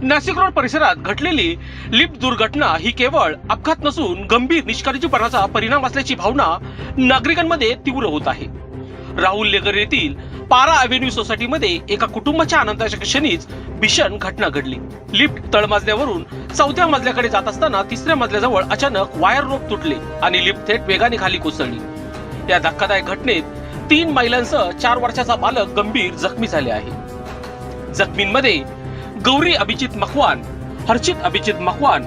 Nashik road परिसरात घडलेली lift दुर्घटना ही केवळ अपघात नसून गंभीर निष्काळजीपणाचा परिणाम असल्याची भावना नागरिकांमध्ये तीव्र होत आहे. राहुल नगर येथील पारा अव्हेन्यू सोसायटीमध्ये एका कुटुंबाच्या आनंदाच्या क्षणीच भीषण घटना घडली. लिफ्ट तळमजल्यावरून चौथ्या मजल्याकडे जात असताना तिसऱ्या मजल्याजवळ अचानक वायर रोप तुटले आणि लिफ्ट थेट वेगाने खाली कोसळली. या धक्कादायक घटनेत 3 महिलांसह 4 वर्षाचा बालक गंभीर जखमी झाले आहे. जखमींमध्ये गौरी अभिजित मकवान, हर्षित अभिजित मकवान,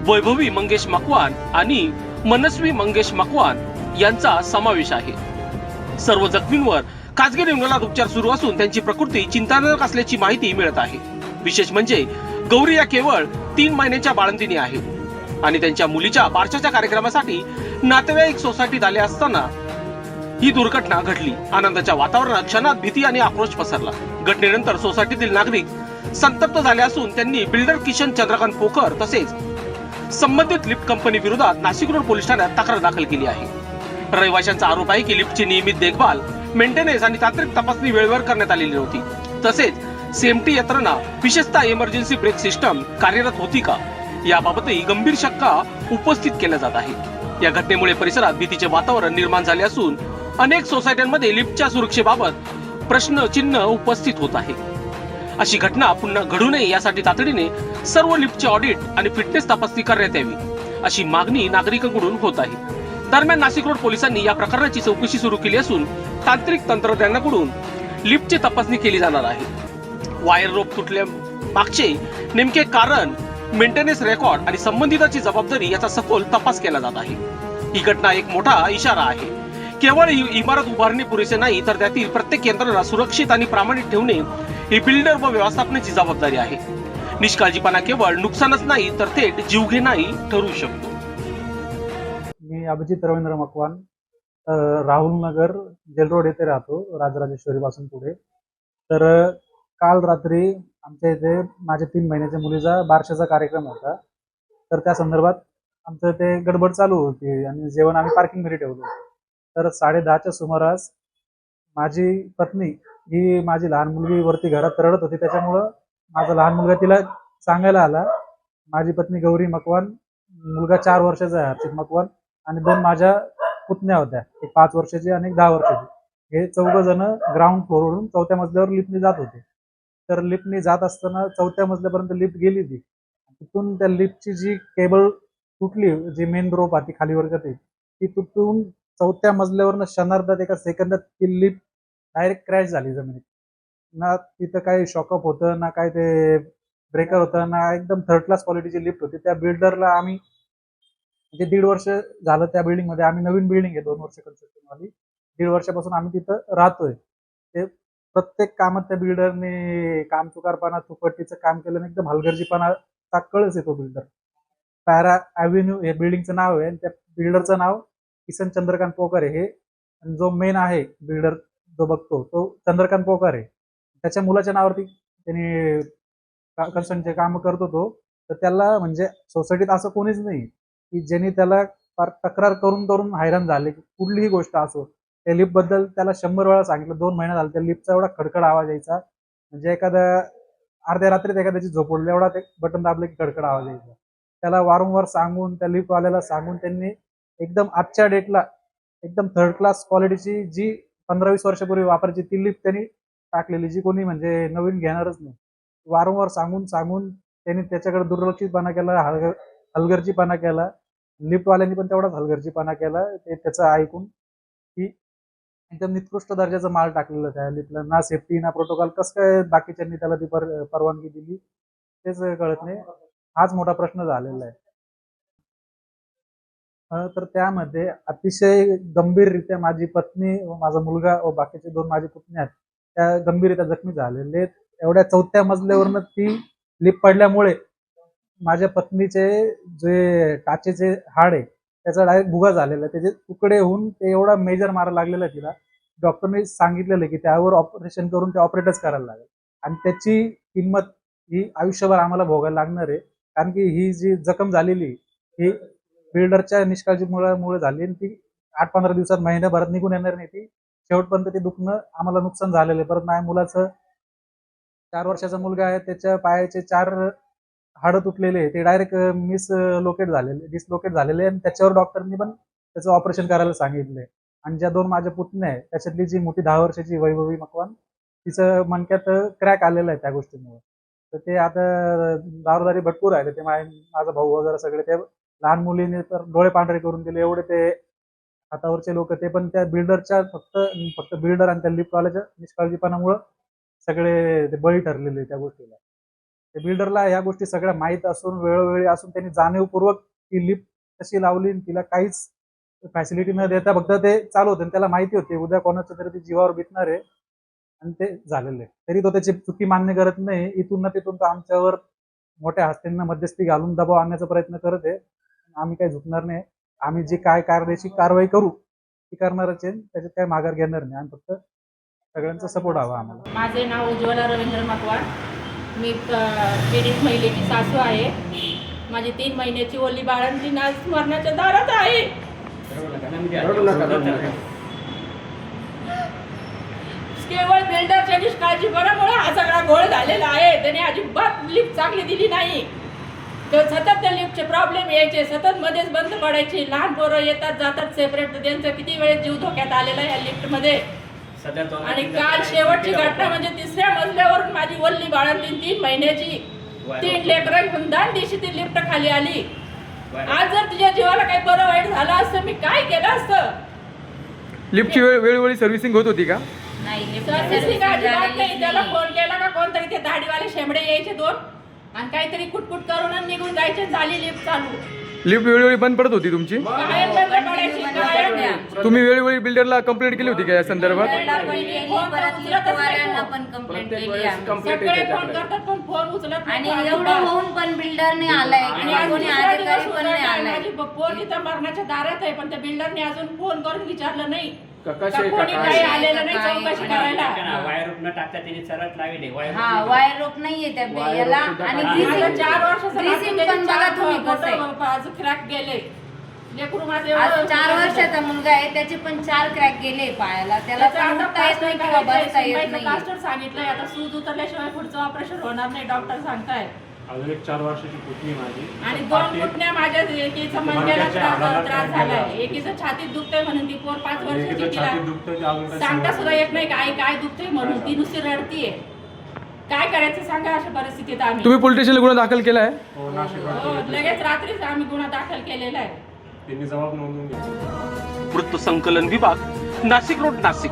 वैभवी मंगेश मकवान आणि मनस्वी मंगेश मकवान यांचा समावेश आहे. सर्व जखमींवर खासगी रुग्णालयात उपचार सुरू असून त्यांची प्रकृती चिंताजनक असल्याची माहिती मिळत आहे. विशेष म्हणजे गौरी या केवळ 3 महिन्यांच्या बाळंतिणी आहेत आणि त्यांच्या मुलीच्या बारशाच्या कार्यक्रमासाठी नातेवाईक सोसायटीत आले असताना ही दुर्घटना घडली. आनंदाच्या वातावरणात क्षणात भीती आणि आक्रोश पसरला. घटनेनंतर सोसायटीतील नागरिक संतप्त झाले असून त्यांनी बिल्डर किशन चंद्रकांत पोखर तसेच संबंधित लिफ्ट कंपनी विरोधात नाशिक रोड पोलीस ठाण्यात तक्रार दाखल केली आहे. रहिवाशांचा आरोप आहे की लिफ्टची नियमित देखभाल, मेंटेनन्स आणि तांत्रिक तपासणी वेळेवर करण्यात आलेली नव्हती. तसेच सेफ्टी यंत्रणा विशेषतः इमर्जन्सी ब्रेक सिस्टम कार्यरत होती का याबाबतही गंभीर शंका उपस्थित केल्या जात आहे. या घटनेमुळे परिसरात भीतीचे वातावरण निर्माण झाले असून अनेक सोसायट्यांमध्ये लिफ्टच्या सुरक्षेबाबत प्रश्नचिन्ह उपस्थित होत आहे. अशी घटना पुन्हा घडू नये यासाठी तातडीने सर्व लिफ्टचे ऑडिट आणि फिटनेस तपासणी करण्यात यावी अशी मागणी नागरिकांकडून होत आहे. दरम्यान नाशिक रोड पोलिसांनी या प्रकरणाची चौकशी सुरू केली असून तांत्रिक तंत्रज्ञानाकडून लिफ्टची तपासणी केली जाणार आहे. वायर रोप तुटल्या मागचे नेमके कारण, मेंटेनन्स रेकॉर्ड आणि संबंधिताची जबाबदारी याचा सखोल तपास केला जात आहे. ही घटना एक मोठा इशारा आहे. केवळ इमारत उभारणे पुरेसे नाही तर त्यातील प्रत्येक यंत्रणा सुरक्षित आणि प्रामाणिक ठेवणे ही बिल्डर व व्यवस्थापनाची जबाबदारी आहे. निष्काळजीपणा केवळ नुकसानच नाही तर थेट जीवघेणाही ठरू शकतो. मी अभिजित रवींद्र मकवान, राहुल नगर जेल रोड येथे राहतो, राजराजेश्वरी पासून पुढे. तर काल रात्री आमच्या इथे माझ्या 3 महिन्याच्या मुलीचा बारशाचा कार्यक्रम होता. तर त्या संदर्भात आमचं ते गडबड चालू होती आणि जेवण आम्ही पार्किंगमध्ये ठेवलं. तर 10:30च्या सुमारास माझी पत्नी ही माझी लहान मुलगी वरती घरात रडत होती. त्याच्यामुळं माझा लहान मुलगा तिला सांगायला आला. माझी पत्नी गौरी मकवान, मुलगा 4 वर्षाचा आहे हर्षित मकवान आणि 2 माझ्या पुतण्या होत्या, एक 5 वर्षाची आणि एक 10 वर्षाची. हे 4 जण ग्राउंड फ्लोरवरून 4थ्या मजल्यावर लिफ्टने जात होते. तर लिफ्टने जात असताना 4थ्या मजल्यापर्यंत लिफ्ट गेली ती. तिथून त्या लिफ्टची जी केबल तुटली, जी मेन रोप ती खालीवर करते, ती तुटून 4थ्या मजल्यावरनं क्षणार्धात एका सेकंदात ती लिफ्ट डायरेक्ट क्रॅश झाली जमिनीत. ना तिथं काही शॉकअप होतं, ना काय ते ब्रेकर होतं, ना एकदम थर्ड क्लास क्वालिटीची लिफ्ट होती. त्या बिल्डरला आम्ही म्हणजे 1.5 वर्ष झालं त्या बिल्डिंगमध्ये. आम्ही नवीन बिल्डिंग आहे 2 वर्ष कन्स्ट्रक्शन वाली. 1.5 वर्षापासून आम्ही तिथं राहतोय. ते प्रत्येक कामात त्या बिल्डरने कामचुकारपणा, चुपट्टीचं काम केलं आणि एकदम हलगर्जीपणाचा कळस येतो बिल्डर. पॅरा अव्हेन्यू हे बिल्डिंगचं नाव आहे आणि त्या बिल्डरचं नाव किसन चंद्रकांत पोखर आहे. हे जो मेन आहे बिल्डर जो बघतो तो चंद्रकांत पोखर आहे. त्याच्या मुलाच्या नावावरती त्यांनी कन्स्ट्रक्शनचे काम करतो तो. तर त्याला म्हणजे सोसायटीत असं कोणीच नाही की ज्यांनी त्याला तक्रार करून करून हैराण झाले की कुठलीही गोष्ट असो. त्या लिफ्ट बद्दल त्याला 100 वेळा सांगितलं. 2 महिने झाले त्या लिफ्टचा एवढा खडखड आवाज यायचा, म्हणजे एखाद्या अर्ध्या रात्रीत एखाद्याची झोप उडली एवढा ते बटन दाबले की खडखड आवाज यायचा. त्याला वारंवार सांगून, त्या लिफ्टवाल्याला सांगून त्यांनी एकदम आजच्या डेटला एकदम थर्ड क्लास क्वालिटीची जी 15-20 वर्षापूर्वी वापरायची ती लिफ्ट त्यांनी टाकलेली, जी कोणी म्हणजे नवीन घेणारच नाही. वारंवार सांगून सांगून त्यांनी त्याच्याकडे दुर्लक्षितपणा केला, हलगर्जीपणा केला. लिफ्टवाल्यांनी पण तेवढाच हलगर्जीपणा केला. ते त्याचं ऐकून की एकदम निकृष्ट दर्जाचा माल टाकलेला त्या लिफ्टला. ना सेफ्टी ना प्रोटोकॉल. कसं काय बाकीच्यांनी त्याला ती परवानगी दिली तेच कळत नाही. हाच मोठा प्रश्न झालेला आहे. तर त्यामध्ये अतिशय गंभीररित्या माझी पत्नी व माझा मुलगा व बाकीचे 2 माझी पुतण्या आहेत, त्या गंभीररित्या जखमी झालेले आहेत. एवढ्या 4थ्या मजल्यावरनं ती लिफ्ट पडल्यामुळे माझ्या पत्नीचे जे टाचेचे हाड आहे त्याचा डायरेक्ट भुगा झालेला आहे. त्याचे तुकडे होऊन ते एवढा मेजर मारायला लागलेला आहे तिला. डॉक्टरने सांगितलेलं की त्यावर ऑपरेशन करून ते ऑपरेटच करायला लागेल आणि त्याची किंमत ही आयुष्यभर आम्हाला भोगायला लागणार आहे. कारण की ही जी जखम झालेली ही बिल्डरच्या निष्काळजीमुळे झाली आणि ती 8-15 दिवसात, महिन्याभरात निघून येणार नाही. ती शेवटपर्यंत ते दुखणं आम्हाला नुकसान झालेलं आहे. परत माझ्या मुलाचं 4 वर्षाचा मुलगा आहे, त्याच्या पायाचे 4 हाडं तुटलेले ते डायरेक्ट डिसलोकेट झालेले आणि त्याच्यावर डॉक्टरनी पण त्याचं ऑपरेशन करायला सांगितलंय. आणि ज्या 2 माझ्या पुतण्या आहे त्याच्यातली जी मोठी 10 वर्षाची वैभवी मकवान तिचं मणक्यात क्रॅक आलेला आहे त्या गोष्टीमुळे. तर ते आता दारोदारी भरपूर आहे. ते माझा भाऊ वगैरे सगळे ते लहान मुलीने तर डोळे पांढरे करून दिले एवढे ते हातावरचे लोक ते पण त्या बिल्डरच्या फक्त बिल्डर आणि त्या लिफ्टवाल्याच्या निष्काळजीपणामुळे सगळे ते बळी ठरलेले त्या गोष्टीला. त्या बिल्डरला या गोष्टी सगळ्या माहीत असून वेळोवेळी असून त्यांनी जाणीवपूर्वक ती लिफ्ट कशी लावली आणि तिला काहीच फॅसिलिटी न देता फक्त ते चालू होतं. त्याला माहिती होती उद्या कोणाच्या तरी ती जीवावर बेतणार आहे आणि ते झालेलं आहे. तरी तो त्याची चुकी मान्य करत नाही. इथून ना तिथून तो आमच्यावर मोठ्या हस्त्यांना मध्यस्थी घालून दबाव आणण्याचा प्रयत्न करत आहे. आम्ही काही झुकणार नाही. आम्ही जी काय कायदेशीर कारवाई करू ती करणारच आहे. त्याच्यात काही माघार घेणार नाही. आणि फक्त सगळ्यांचा सपोर्ट हवा आम्हाला. माझे नाव उज्ज्वला रवींद्र मकवान. मी पीडित महिलेची सासू आहे. माझी 3 महिन्याची ओली बाळंतीण आज मरणाच्या दारात आहे. केवळ बिल्डरच्या निष्काळजीपणामुळे हा सगळा घोळ झालेला आहे. त्याने अजिबात लिफ्ट चांगली दिली नाही. तर सतत त्या लिफ्टचे प्रॉब्लेम यायचे, सतत मध्येच बंद पडायची. लहान पोरं येतात जातात सेपरेट. त्यांचं किती वेळेस जीव धोक्यात आलेला आहे या लिफ्टमध्ये. आणि काल शेवटची घटना म्हणजे 3ऱ्या मजल्यावरून माझी वल्ली बाळंतीण 3 महिन्याची 3 लेकरं घेऊन दांडीशी ती लिफ्ट खाली आली. आज जर तुझ्या जीवाला काही बरं वाईट झालं असतं मी काय केलं असतं? लिफ्टची वेळोवेळी सर्व्हिसिंग होत होती का? सर्व्हिसिंग अजिबात नाही. त्याला फोन केला का कोणतरी ते दाढीवाले शेंबडे यायचे 2 आणि काहीतरी कुटकुट करून निघून जायचे. झाली लिफ्ट चालू. लिफ्ट वेळोवेळी बंद पडत होती तुमची? कायम बंद पडायची, कायम. तुम्ही वेळोवेळी बिल्डरला कंप्लेंट केली होती का या संदर्भात? सगळे फोन करतात पण फोन उचलत नाही. आणि एवढं होऊन पण बिल्डर नाही आलाय किंवा कोणी अधिकारी पण नाही आलाय. माझी पोर इथं मरणाच्या दारात आहे पण त्या बिल्डरने अजून फोन करून विचारलं नाही का कोणी काही आलेलं नाही चौकशी करायला. वायर रोप न टाकता त्यांनी सरळ लावले. हा वायर रोप नाहीये त्या याला. आणि माझं 4 वर्षाचं ग्रीसिंग पण बघा तुम्ही कसं आहे. आज क्रॅक गेले. लेकरू माझे आज 4 वर्षाचा मुलगा आहे त्याचे पण 4 क्रॅक गेले पायाला. त्याला उठता येत नाही किंवा बसता येत नाही. डॉक्टर सांगितलंय आता सूज उतरल्याशिवाय पुढचं ऑपरेशन होणार नाही डॉक्टर सांगताय. अजून एक 4 वर्षाची पुतणी माझी आणि 2 पुतण्या माझ्या. एकीचा मणक्याला त्रास झालाय, एकीचं छातीत दुखतंय म्हणून ती पोर 5 वर्षाची. तिला सांगता सुद्धा येत नाही आई काय दुखतंय म्हणून. ती नुसती रडतीये. काय करायचं सांगा अशा परिस्थितीत आम्ही. तुम्ही पोलीस स्टेशनला गुन्हा दाखल केलाय? हो, नाशिक लगेच रात्रीच आम्ही गुन्हा दाखल केलेला आहे. त्यांनी जबाब नोंदवून घेतला. वृत्त संकलन विभाग, नाशिक रोड, नाशिक.